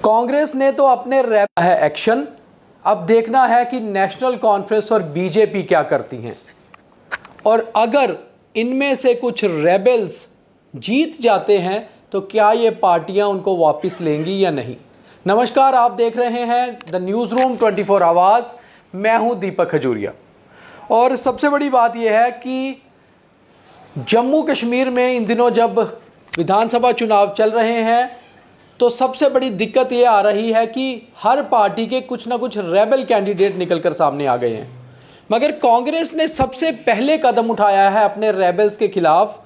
कांग्रेस ने तो अपने रैब है एक्शन। अब देखना है कि नेशनल कॉन्फ्रेंस और बीजेपी क्या करती हैं और अगर इनमें से कुछ रेबल्स जीत जाते हैं तो क्या ये पार्टियां उनको वापस लेंगी या नहीं। नमस्कार, आप देख रहे हैं द न्यूज़ रूम 24 आवाज़। मैं हूं दीपक खजूरिया और सबसे बड़ी बात यह है कि जम्मू कश्मीर में इन दिनों जब विधानसभा चुनाव चल रहे हैं तो सबसे बड़ी दिक्कत ये आ रही है कि हर पार्टी के कुछ ना कुछ रेबल कैंडिडेट निकलकर सामने आ गए हैं, मगर कांग्रेस ने सबसे पहले कदम उठाया है अपने रेबल्स के खिलाफ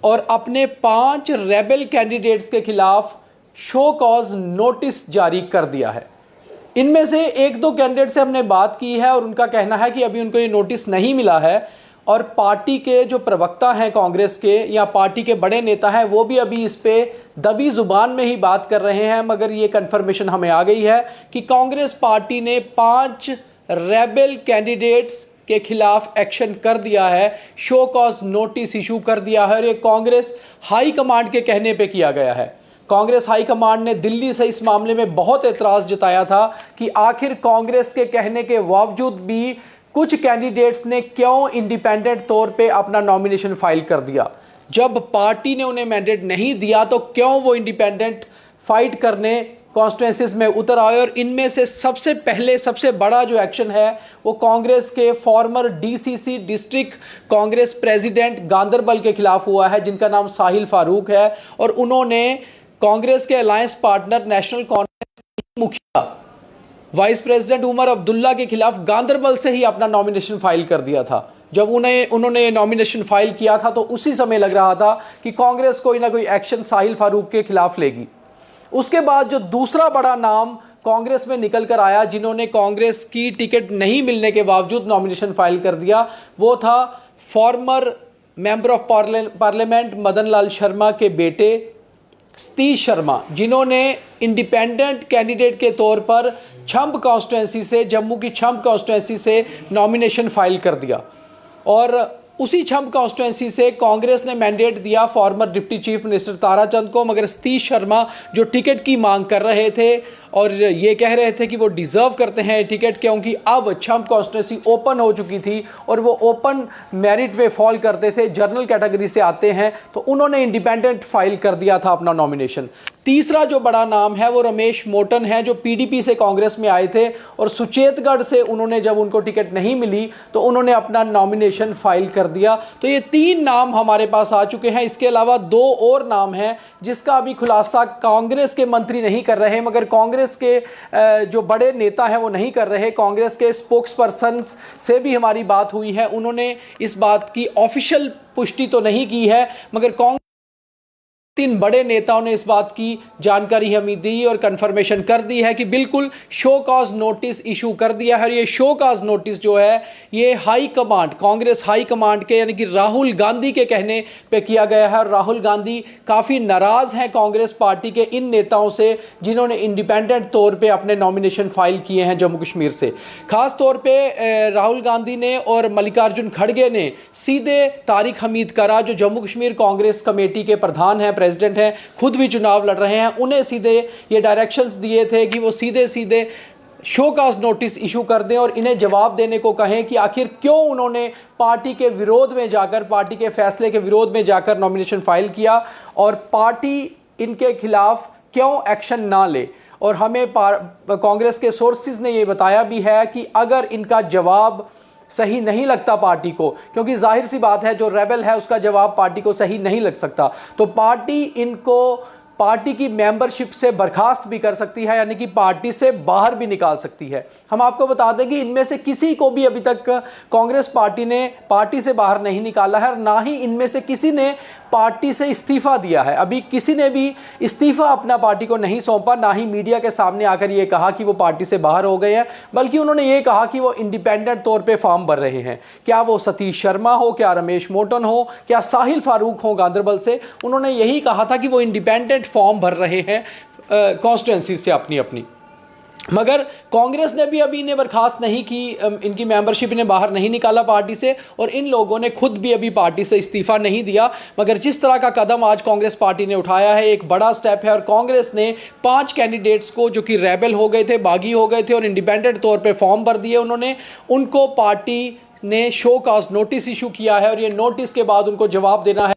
और अपने 5 रेबल कैंडिडेट्स के खिलाफ शो कॉज नोटिस जारी कर दिया है। इनमें से एक दो कैंडिडेट से हमने बात की है और उनका कहना है कि अभी उनको ये नोटिस नहीं मिला है और पार्टी के जो प्रवक्ता हैं कांग्रेस के या पार्टी के बड़े नेता हैं वो भी अभी इस पे दबी जुबान में ही बात कर रहे हैं, मगर ये कंफर्मेशन हमें आ गई है कि कांग्रेस पार्टी ने 5 रेबल कैंडिडेट्स के खिलाफ एक्शन कर दिया है, शो कॉज नोटिस इशू कर दिया है और ये कांग्रेस हाई कमांड के कहने पे किया गया है। कांग्रेस हाई कमांड ने दिल्ली से इस मामले में बहुत एतराज़ जताया था कि आखिर कांग्रेस के कहने के बावजूद भी कुछ कैंडिडेट्स ने क्यों इंडिपेंडेंट तौर पे अपना नॉमिनेशन फाइल कर दिया। जब पार्टी ने उन्हें मैंडेट नहीं दिया तो क्यों वो इंडिपेंडेंट फाइट करने कॉन्स्टिट्यूंसीज में उतर आए। और इनमें से सबसे पहले सबसे बड़ा जो एक्शन है वो कांग्रेस के farmer DCC district Congress president Ganderbal के खिलाफ हुआ है, जिनका नाम साहिल फारूक है और उन्होंने कांग्रेस के अलायंस पार्टनर नेशनल कॉन्फ्रेंस के मुखिया वाइस प्रेसिडेंट उमर अब्दुल्ला के खिलाफ गांदरबल से ही अपना नॉमिनेशन फाइल कर दिया था। जब उन्होंने नॉमिनेशन फाइल किया था तो उसी समय लग रहा था कि कांग्रेस कोई ना कोई एक्शन साहिल फारूक के खिलाफ लेगी। उसके बाद जो दूसरा बड़ा नाम कांग्रेस में निकल कर आया जिन्होंने कांग्रेस की टिकट नहीं मिलने के बावजूद नॉमिनेशन फाइल कर दिया, वो था former member of parliament Madan Lal Sharma के बेटे सतीश शर्मा, जिन्होंने इंडिपेंडेंट कैंडिडेट के तौर पर छंब कॉन्स्टिट्यूंसी से, जम्मू की छंब कॉन्स्टिट्यूंसी से नॉमिनेशन फाइल कर दिया और उसी छंब कॉन्स्टिट्यूंसी से कांग्रेस ने मैंडेट दिया farmer deputy chief minister Tarachand को, मगर सतीश शर्मा जो टिकट की मांग कर रहे थे और ये कह रहे थे कि वो डिज़र्व करते हैं टिकट क्योंकि अब छंब कॉन्स्टिट्यूंसी ओपन हो चुकी थी और वो ओपन मेरिट पे फॉल करते थे, जनरल कैटेगरी से आते हैं, तो उन्होंने इंडिपेंडेंट फाइल कर दिया था अपना नॉमिनेशन। तीसरा जो बड़ा नाम है वो रमेश मोटन है जो पीडीपी से कांग्रेस में आए थे और सुचेतगढ़ से उन्होंने जब उनको टिकट नहीं मिली तो उन्होंने अपना नॉमिनेशन फाइल कर दिया। तो ये 3 नाम हमारे पास आ चुके हैं। इसके अलावा 2 और नाम हैं जिसका अभी खुलासा कांग्रेस के मंत्री नहीं कर रहे, मगर कांग्रेस के जो बड़े नेता हैं वो नहीं कर रहे। कांग्रेस के स्पोक्स पर्सन से भी हमारी बात हुई है, उन्होंने इस बात की ऑफिशियल पुष्टि तो नहीं की है, मगर कांग्रेस 3 बड़े नेताओं ने इस बात की जानकारी हमें दी और कंफर्मेशन कर दी है कि बिल्कुल शो कॉज नोटिस इशू कर दिया है। और ये शो कॉज नोटिस जो है ये high command, Congress high command के यानी कि राहुल गांधी के कहने पे किया गया है और राहुल गांधी काफ़ी नाराज़ हैं कांग्रेस पार्टी के इन नेताओं से जिन्होंने इंडिपेंडेंट तौर पर अपने नॉमिनेशन फाइल किए हैं जम्मू कश्मीर से। ख़ास तौर पर राहुल गांधी ने और मल्लिकार्जुन खड़गे ने सीधे तारिक हमीद करा जो जम्मू कश्मीर कांग्रेस कमेटी के प्रधान हैं, प्रेसिडेंट हैं, खुद भी चुनाव लड़ रहे हैं, उन्हें सीधे ये डायरेक्शंस दिए थे कि वो सीधे सीधे शो कॉज नोटिस इशू कर दें और इन्हें जवाब देने को कहें कि आखिर क्यों उन्होंने पार्टी के विरोध में जाकर, पार्टी के फैसले के विरोध में जाकर नॉमिनेशन फाइल किया और पार्टी इनके खिलाफ क्यों एक्शन ना ले। और हमें कांग्रेस के सोर्सेज ने ये बताया भी है कि अगर इनका जवाब सही नहीं लगता पार्टी को, क्योंकि जाहिर सी बात है जो रेबल है उसका जवाब पार्टी को सही नहीं लग सकता, तो पार्टी इनको पार्टी की मेंबरशिप से बर्खास्त भी कर सकती है, यानी कि पार्टी से बाहर भी निकाल सकती है। हम आपको बता दें कि इनमें से किसी को भी अभी तक कांग्रेस पार्टी ने पार्टी से बाहर नहीं निकाला है और ना ही इनमें से किसी ने पार्टी से इस्तीफ़ा दिया है। अभी किसी ने भी इस्तीफ़ा अपना पार्टी को नहीं सौंपा, ना ही मीडिया के सामने आकर ये कहा कि वो पार्टी से बाहर हो गए हैं, बल्कि उन्होंने ये कहा कि वो इंडिपेंडेंट तौर पे फॉर्म भर रहे हैं। क्या वो सतीश शर्मा हो, क्या रमेश मोटन हो, क्या साहिल फारूक हो गांदरबल से, उन्होंने यही कहा था कि वो इंडिपेंडेंट फॉर्म भर रहे हैं कॉन्स्टिट्यूंसी से अपनी अपनी। मगर कांग्रेस ने भी अभी इन्हें बर्खास्त नहीं की, इनकी मेंबरशिप इन्हें बाहर नहीं निकाला पार्टी से, और इन लोगों ने खुद भी अभी पार्टी से इस्तीफा नहीं दिया। मगर जिस तरह का कदम आज कांग्रेस पार्टी ने उठाया है, एक बड़ा स्टेप है, और कांग्रेस ने 5 कैंडिडेट्स को जो कि रेबल हो गए थे, बागी हो गए थे और इंडिपेंडेंट तौर पर फॉर्म भर दिए उन्होंने, उनको पार्टी ने शो कॉज नोटिस इशू किया है, और ये नोटिस के बाद उनको जवाब देना है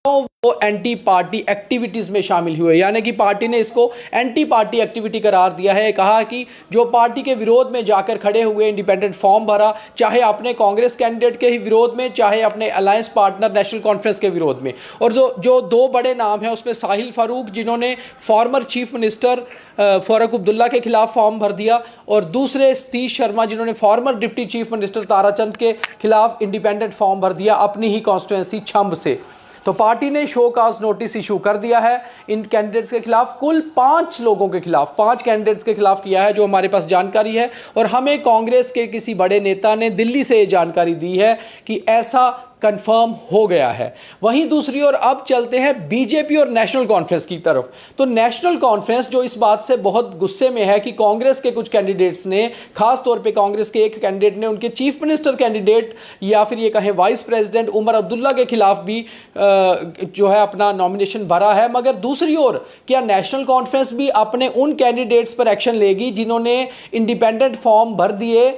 तो वो एंटी पार्टी एक्टिविटीज़ में शामिल हुए। यानी कि पार्टी ने इसको एंटी पार्टी एक्टिविटी करार दिया है। कहा कि जो पार्टी के विरोध में जाकर खड़े हुए, इंडिपेंडेंट फॉर्म भरा, चाहे अपने कांग्रेस कैंडिडेट के ही विरोध में, चाहे अपने अलायंस पार्टनर नेशनल कॉन्फ्रेंस के विरोध में। और जो 2 बड़े नाम हैं उसमें साहिल फारूक, जिन्होंने former chief minister Farooq Abdullah के खिलाफ फॉर्म भर दिया, और दूसरे सतीश शर्मा, जिन्होंने farmer deputy chief minister Tarachand के खिलाफ इंडिपेंडेंट फॉर्म भर दिया अपनी ही कॉन्स्टिट्यूंसी छंब से। तो पार्टी ने शो काज नोटिस इशू कर दिया है इन कैंडिडेट्स के खिलाफ, कुल 5 लोगों के खिलाफ, 5 कैंडिडेट्स के खिलाफ किया है, जो हमारे पास जानकारी है। और हमें कांग्रेस के किसी बड़े नेता ने दिल्ली से ये जानकारी दी है कि ऐसा कंफर्म हो गया है। वहीं दूसरी ओर अब चलते हैं बीजेपी और नेशनल कॉन्फ्रेंस की तरफ। तो नेशनल कॉन्फ्रेंस जो इस बात से बहुत गुस्से में है कि कांग्रेस के कुछ कैंडिडेट्स ने, खास तौर पे कांग्रेस के एक कैंडिडेट ने उनके चीफ मिनिस्टर कैंडिडेट या फिर ये कहें वाइस प्रेसिडेंट उमर अब्दुल्ला के खिलाफ भी जो है अपना नॉमिनेशन भरा है। मगर दूसरी ओर क्या नेशनल कॉन्फ्रेंस भी अपने उन कैंडिडेट्स पर एक्शन लेगी जिन्होंने इंडिपेंडेंट फॉर्म भर दिए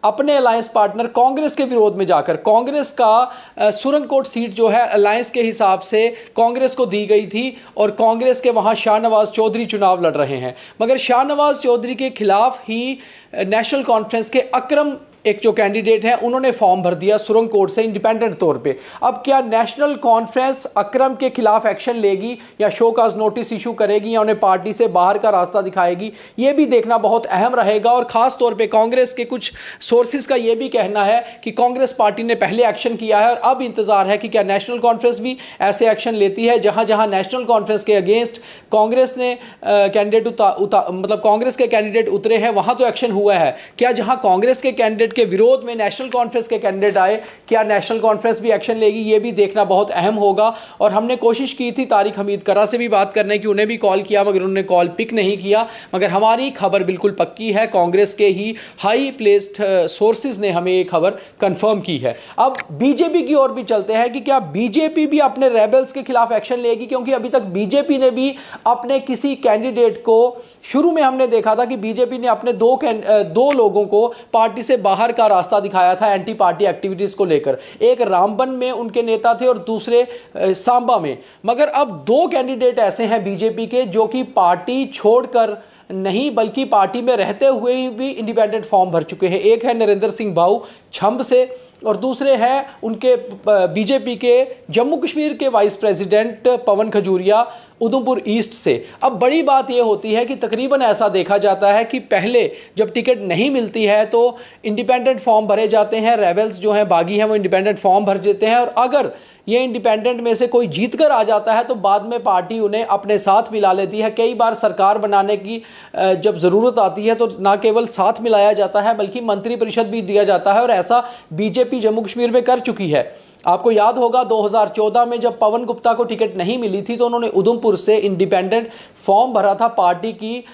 अपने अलायंस पार्टनर कांग्रेस के विरोध में जाकर? कांग्रेस का सुरंगकोट सीट जो है अलायंस के हिसाब से कांग्रेस को दी गई थी, और कांग्रेस के वहां शाहनवाज चौधरी चुनाव लड़ रहे हैं। मगर शाहनवाज चौधरी के खिलाफ ही नेशनल कॉन्फ्रेंस के अकरम एक जो कैंडिडेट है, उन्होंने फॉर्म भर दिया सुरंगकोट से इंडिपेंडेंट तौर पे। अब क्या नेशनल कॉन्फ्रेंस अकरम के खिलाफ एक्शन लेगी, या शो काज नोटिस इशू करेगी, या उन्हें पार्टी से बाहर का रास्ता दिखाएगी? ये भी देखना बहुत अहम रहेगा। और खास तौर पे कांग्रेस के कुछ सोर्सेज का ये भी कहना है कि कांग्रेस पार्टी ने पहले एक्शन किया है, और अब इंतजार है कि क्या नेशनल कॉन्फ्रेंस भी ऐसे एक्शन लेती है। जहां जहां नेशनल कॉन्फ्रेंस के अगेंस्ट कांग्रेस ने कैंडिडेट मतलब कांग्रेस के कैंडिडेट उतरे हैं, वहां तो एक्शन हुआ है। क्या जहां कांग्रेस के कैंडिडेट के विरोध में नेशनल कॉन्फ्रेंस के कैंडिडेट आए, क्या नेशनल कॉन्फ्रेंस भी एक्शन लेगी? ये भी देखना बहुत अहम होगा। और हमने कोशिश की थी तारिक हमीद करा से भी बात करने की, उन्हें भी कॉल किया मगर उन्होंने कॉल पिक नहीं किया। मगर हमारी खबर बिल्कुल पक्की है, कांग्रेस के ही हाई प्लेस्ड सोर्सेज ने हमें ये खबर कंफर्म की है। अब बीजेपी की ओर भी चलते हैं कि क्या बीजेपी भी अपने रेबल्स के खिलाफ एक्शन लेगी, क्योंकि अभी तक बीजेपी ने भी अपने किसी कैंडिडेट को, शुरू में हमने देखा था कि बीजेपी ने अपने दो लोगों को पार्टी से बाहर का रास्ता दिखाया था एंटी पार्टी एक्टिविटीज को लेकर। एक रामबन में उनके नेता थे और दूसरे सांबा में। मगर अब 2 कैंडिडेट ऐसे हैं बीजेपी के जो कि पार्टी छोड़कर नहीं बल्कि पार्टी में रहते हुए भी इंडिपेंडेंट फॉर्म भर चुके हैं। एक है नरेंद्र सिंह भाऊ छंब से, और दूसरे हैं उनके बीजेपी के जम्मू कश्मीर के वाइस प्रेसिडेंट पवन खजूरिया उधमपुर ईस्ट से। अब बड़ी बात यह होती है कि तकरीबन ऐसा देखा जाता है कि पहले जब टिकट नहीं मिलती है तो इंडिपेंडेंट फॉर्म भरे जाते हैं, रेबल्स जो हैं बागी हैं वो इंडिपेंडेंट फॉर्म भर देते हैं, और अगर ये इंडिपेंडेंट में से कोई जीत कर आ जाता है तो बाद में पार्टी उन्हें अपने साथ मिला लेती है। कई बार सरकार बनाने की जब ज़रूरत आती है तो ना केवल साथ मिलाया जाता है बल्कि मंत्रिपरिषद भी दिया जाता है, और ऐसा बीजेपी जम्मू कश्मीर में कर चुकी है। आपको याद होगा 2014 में जब पवन गुप्ता को टिकट नहीं मिली थी तो उन्होंने उधमपुर से इंडिपेंडेंट फॉर्म भरा था पार्टी की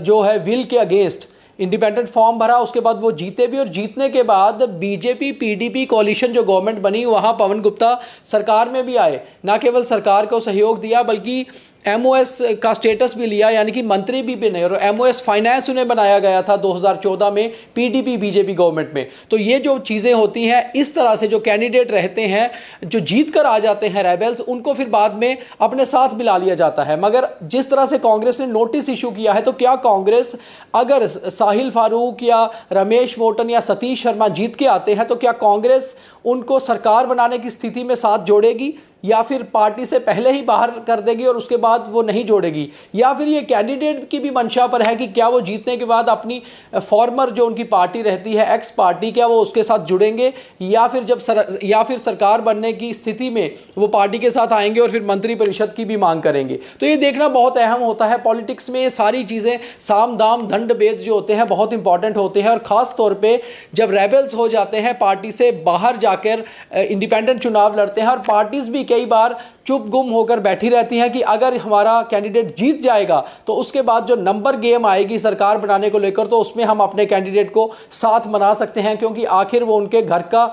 जो है विल के अगेंस्ट इंडिपेंडेंट फॉर्म भरा। उसके बाद वो जीते भी, और जीतने के बाद बीजेपी पीडीपी कोalition जो गवर्नमेंट बनी वहाँ पवन गुप्ता सरकार में भी आए। ना केवल सरकार को सहयोग दिया बल्कि एमओएस का स्टेटस भी लिया, यानी कि मंत्री भी बने, और एमओएस फाइनेंस उन्हें बनाया गया था 2014 में पीडीपी बीजेपी गवर्नमेंट में। तो ये जो चीज़ें होती हैं, इस तरह से जो कैंडिडेट रहते हैं जो जीत कर आ जाते हैं रेबल्स, उनको फिर बाद में अपने साथ मिला लिया जाता है। मगर जिस तरह से कांग्रेस ने नोटिस इशू किया है, तो क्या कांग्रेस अगर साहिल फारूक या रमेश मोटन या सतीश शर्मा जीत के आते हैं तो क्या कांग्रेस उनको सरकार बनाने की स्थिति में साथ जोड़ेगी, या फिर पार्टी से पहले ही बाहर कर देगी और उसके बाद वो नहीं जोड़ेगी? या फिर ये कैंडिडेट की भी मंशा पर है कि क्या वो जीतने के बाद अपनी फॉर्मर जो उनकी पार्टी रहती है एक्स पार्टी, क्या वो उसके साथ जुड़ेंगे, या फिर सरकार बनने की स्थिति में वो पार्टी के साथ आएंगे और फिर मंत्रिपरिषद की भी मांग करेंगे? तो ये देखना बहुत अहम होता है। पॉलिटिक्स में ये सारी चीज़ें साम दाम दंड भेद जो होते हैं बहुत इंपॉर्टेंट होते हैं, और ख़ास तौर पर जब रेबल्स हो जाते हैं पार्टी से बाहर जाकर इंडिपेंडेंट चुनाव लड़ते हैं, और पार्टीज भी कई बार चुप गुम होकर बैठी रहती हैं कि अगर हमारा कैंडिडेट जीत जाएगा तो उसके बाद जो नंबर गेम आएगी सरकार बनाने को लेकर, तो उसमें हम अपने कैंडिडेट को साथ मना सकते हैं, क्योंकि आखिर वो उनके घर का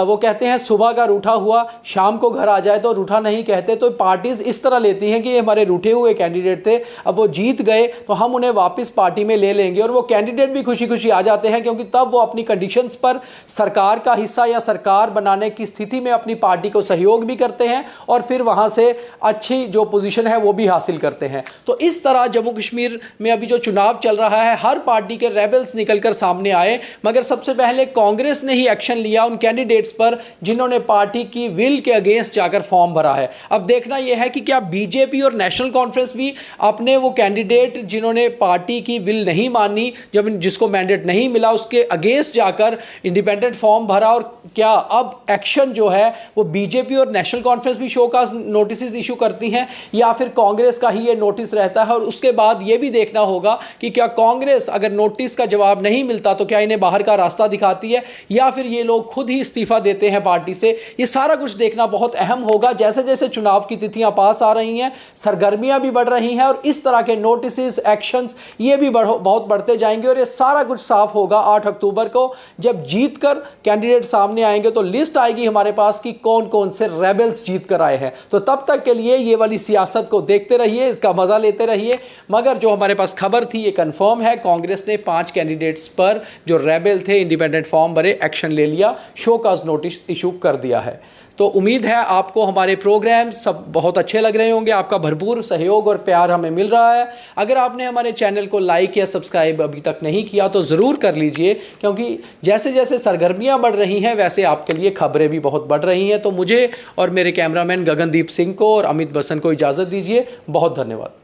वो कहते हैं सुबह का रूठा हुआ शाम को घर आ जाए तो रूठा नहीं कहते। तो पार्टीज इस तरह लेती हैं कि ये हमारे रूठे हुए कैंडिडेट थे, अब वो जीत गए तो हम उन्हें वापस पार्टी में ले लेंगे, और वो कैंडिडेट भी खुशी खुशी आ जाते हैं, क्योंकि तब वो अपनी कंडीशंस पर सरकार का हिस्सा या सरकार बनाने की स्थिति में अपनी पार्टी को सहयोग भी करते हैं और फिर वहां से अच्छी जो पोजीशन है वो भी हासिल करते हैं। तो इस तरह जम्मू कश्मीर में अभी जो चुनाव चल रहा है, हर पार्टी के रेबल्स निकलकर सामने आए, मगर सबसे पहले कांग्रेस ने ही एक्शन लिया उन कैंडिडेट्स पर जिन्होंने पार्टी की विल के अगेंस्ट जाकर फॉर्म भरा है। अब देखना यह है कि क्या बीजेपी और नेशनल कॉन्फ्रेंस भी अपने वो कैंडिडेट जिन्होंने पार्टी की विल नहीं मानी, जब जिसको मैंडेट नहीं मिला, उसके अगेंस्ट जाकर इंडिपेंडेंट फॉर्म भरा, और क्या अब एक्शन जो है वो बीजेपी और नेशनल कॉन्फ्रेंस भी शो का नोटिस इशू करती हैं या फिर कांग्रेस का ही ये नोटिस रहता है। और उसके बाद ये भी देखना होगा कि क्या कांग्रेस अगर नोटिस का जवाब नहीं मिलता तो क्या इन्हें बाहर का रास्ता दिखाती है या फिर ये लोग खुद ही इस्तीफा देते हैं पार्टी से। ये सारा कुछ देखना बहुत अहम होगा। जैसे जैसे चुनाव की तिथियां पास आ रही हैं, सरगर्मियां भी बढ़ रही हैं और इस तरह के नोटिस, एक्शंस ये भी बहुत बढ़ते जाएंगे, और ये सारा कुछ साफ होगा 8 अक्टूबर को जब जीत कर कैंडिडेट सामने आएंगे। तो लिस्ट आएगी हमारे पास कि कौन कौन से रेबल्स जीत कर आए हैं। तो तब तक के लिए ये वाली सियासत को देखते रहिए, इसका मजा लेते रहिए। मगर जो हमारे पास खबर थी ये कंफर्म है, कांग्रेस ने 5 कैंडिडेट्स पर जो रेबल थे इंडिपेंडेंट फॉर्म भरे, एक्शन ले लिया, शो काज नोटिस इशू कर दिया है। तो उम्मीद है आपको हमारे प्रोग्राम सब बहुत अच्छे लग रहे होंगे, आपका भरपूर सहयोग और प्यार हमें मिल रहा है। अगर आपने हमारे चैनल को लाइक या सब्सक्राइब अभी तक नहीं किया तो ज़रूर कर लीजिए, क्योंकि जैसे जैसे सरगर्मियां बढ़ रही हैं वैसे आपके लिए खबरें भी बहुत बढ़ रही हैं। तो मुझे और मेरे कैमरामैन गगनदीप सिंह को और अमित बसन को इजाज़त दीजिए। बहुत धन्यवाद।